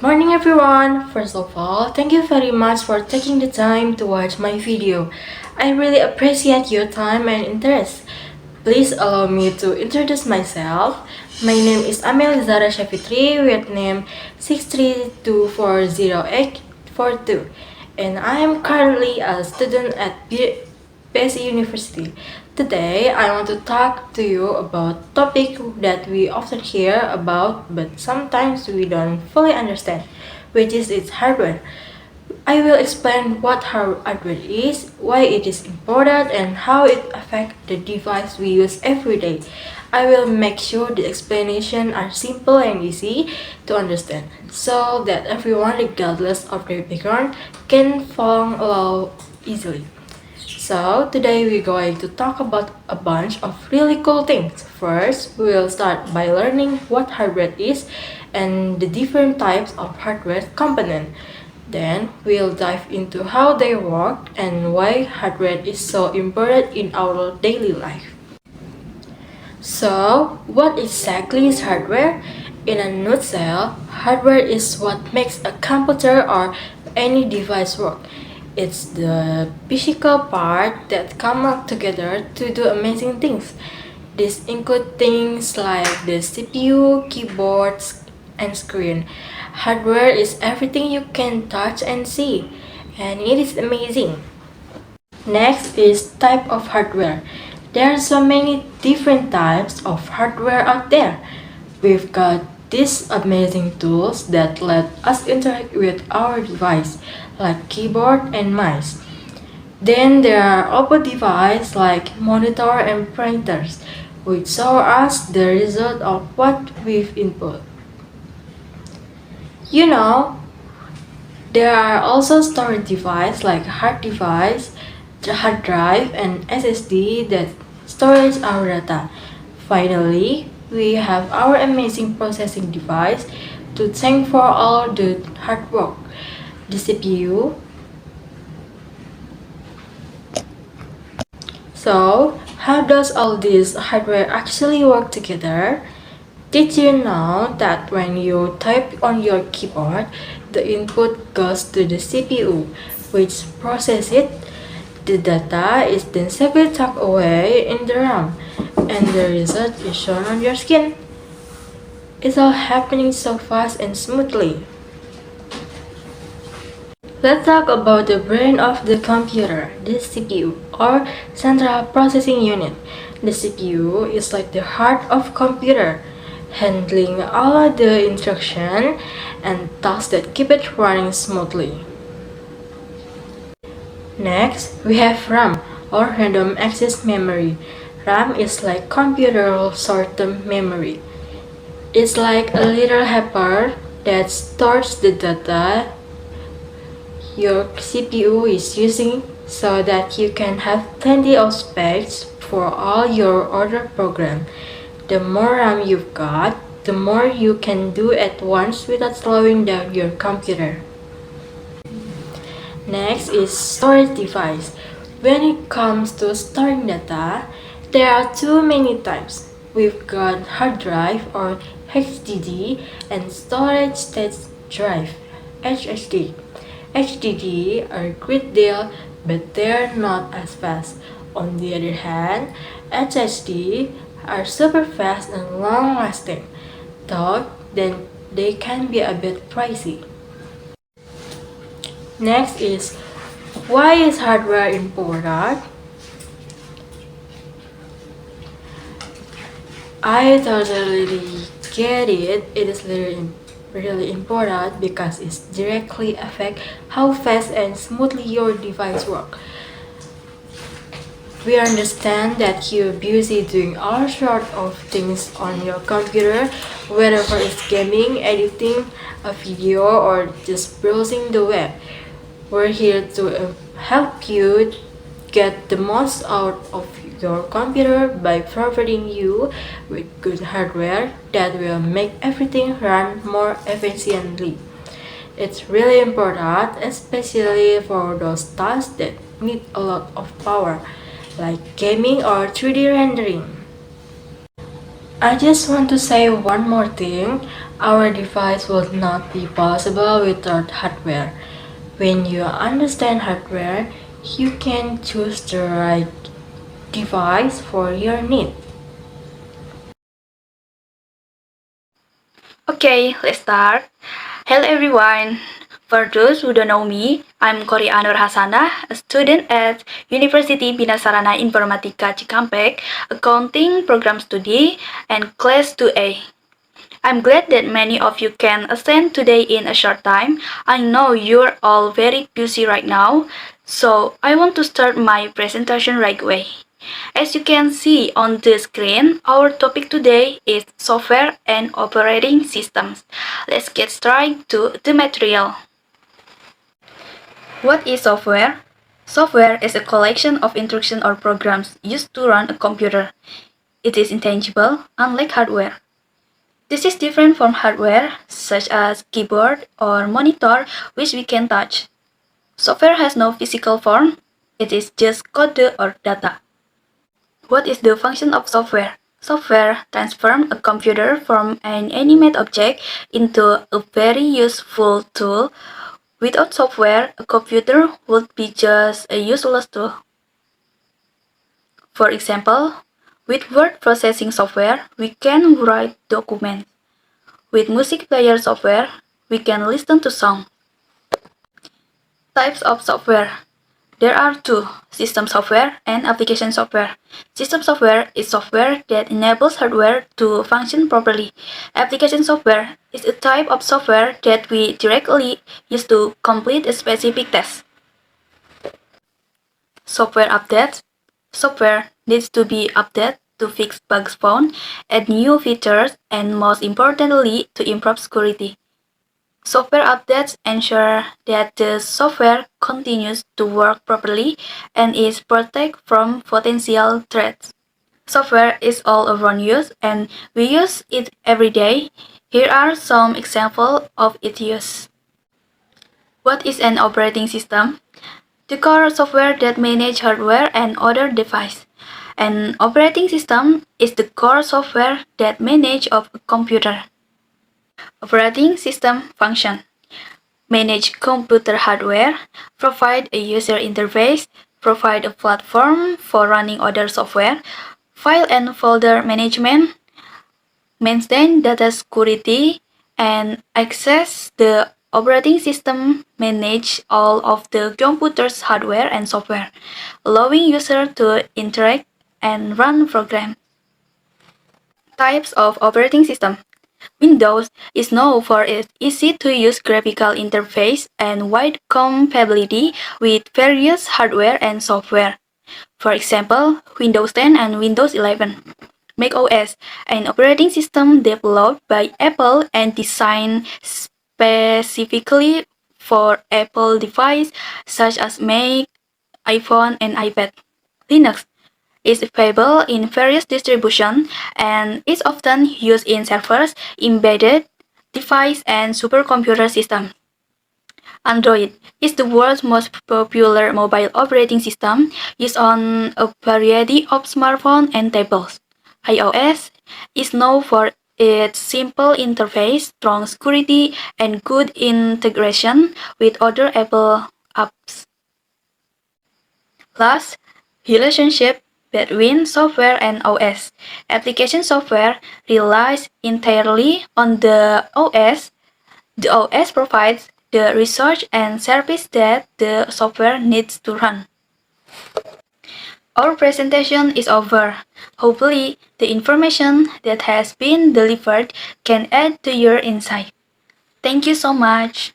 Morning everyone! First of all, thank you very much for taking the time to watch my video. I really appreciate your time and interest. Please allow me to introduce myself. My name is Amelia Zahra Syafitry with name 632400842 and I am currently a student at BSI University. Today, I want to talk to you about topic that we often hear about but sometimes we don't fully understand, which is its hardware. I will explain what hardware is, why it is important, and how it affects the device we use every day. I will make sure the explanations are simple and easy to understand, so that everyone, regardless of their background, can follow along easily. So today we're going to talk about a bunch of really cool things. First, we'll start by learning what hardware is and the different types of hardware component. Then we'll dive into how they work and why hardware is so important in our daily life. So, what exactly is hardware? In a nutshell, hardware is what makes a computer or any device work. It's the physical part that come up together to do amazing things. These include things like the CPU, keyboards, and screen. Hardware is everything you can touch and see, and it is amazing. Next is type of hardware. There are so many different types of hardware out there. We've got these amazing tools that let us interact with our device, like keyboard and mouse. Then there are output devices like monitor and printers, which show us the result of what we've input. There are also storage devices like hard drive, and SSD that stores our data. Finally, we have our amazing processing device to thank for all the hard work, the CPU. So, how does all this hardware actually work together? Did you know that when you type on your keyboard, the input goes to the CPU, which processes it? The data is then safely tucked away in the RAM, and the result is shown on your screen. It's all happening so fast and smoothly. Let's talk about the brain of the computer, the CPU, or Central Processing Unit. The CPU is like the heart of computer, handling all of the instructions and tasks that keep it running smoothly. Next, we have RAM, or Random Access Memory. RAM is like computer short-term memory. It's like a little helper that stores the data your CPU is using so that you can have plenty of space for all your other programs. The more RAM you've got, the more you can do at once without slowing down your computer. Next is storage device. When it comes to storing data, there are too many types. We've got hard drive or HDD and storage state drive, HDD. HDD are a great deal, but they're not as fast. On the other hand, HDD are super fast and long-lasting, though then they can be a bit pricey. Next is, why is hardware important? I totally get it. It is really important because it directly affects how fast and smoothly your device works. We understand that you're busy doing all sorts of things on your computer, whether it's gaming, editing a video, or just browsing the web. We're here to help you get the most out of your computer by providing you with good hardware that will make everything run more efficiently. It's really important, especially for those tasks that need a lot of power, like gaming or 3D rendering. I just want to say one more thing. Our device would not be possible without hardware. When you understand hardware, you can choose the right device for your need. Okay, let's start. Hello everyone. For those who don't know me, I'm Koriah Nurhasanah, a student at University Binasarana Informatika Cikampek, Accounting Program Study, and Class 2A. I'm glad that many of you can attend today in a short time. I know you're all very busy right now, so I want to start my presentation right away. As you can see on the screen, our topic today is software and operating systems. Let's get straight to the material. What is software? Software is a collection of instructions or programs used to run a computer. It is intangible, unlike hardware. This is different from hardware, such as keyboard or monitor, which we can touch. Software has no physical form, it is just code or data. What is the function of software? Software transforms a computer from an animate object into a very useful tool. Without software, a computer would be just a useless tool. For example, with word processing software, we can write documents. With music player software, we can listen to songs. Types of software. There are two, system software and application software. System software is software that enables hardware to function properly. Application software is a type of software that we directly use to complete a specific task. Software updates. Software needs to be updated to fix bugs found, add new features, and most importantly, to improve security. Software updates ensure that the software continues to work properly and is protected from potential threats. Software is all around us and we use it every day. Here are some examples of its use. What is an operating system? The core software that manages hardware and other devices. An operating system is the core software that manages a computer. Operating system function. Manage computer hardware, provide a user interface, provide a platform for running other software, file and folder management, maintain data security, and access the operating system manage all of the computer's hardware and software, allowing users to interact and run programs. Types of operating system. Windows is known for its easy-to-use graphical interface and wide compatibility with various hardware and software. For example, Windows 10 and Windows 11. macOS, an operating system developed by Apple and designed specifically for Apple devices such as Mac, iPhone, and iPad. Linux is available in various distributions and is often used in servers, embedded devices, and supercomputer systems. Android is the world's most popular mobile operating system used on a variety of smartphones and tablets. iOS is known for its simple interface, strong security, and good integration with other Apple apps. Last, relationship between software and OS. Application software relies entirely on the OS. The OS provides the resource and service that the software needs to run. Our presentation is over. Hopefully, the information that has been delivered can add to your insight. Thank you so much.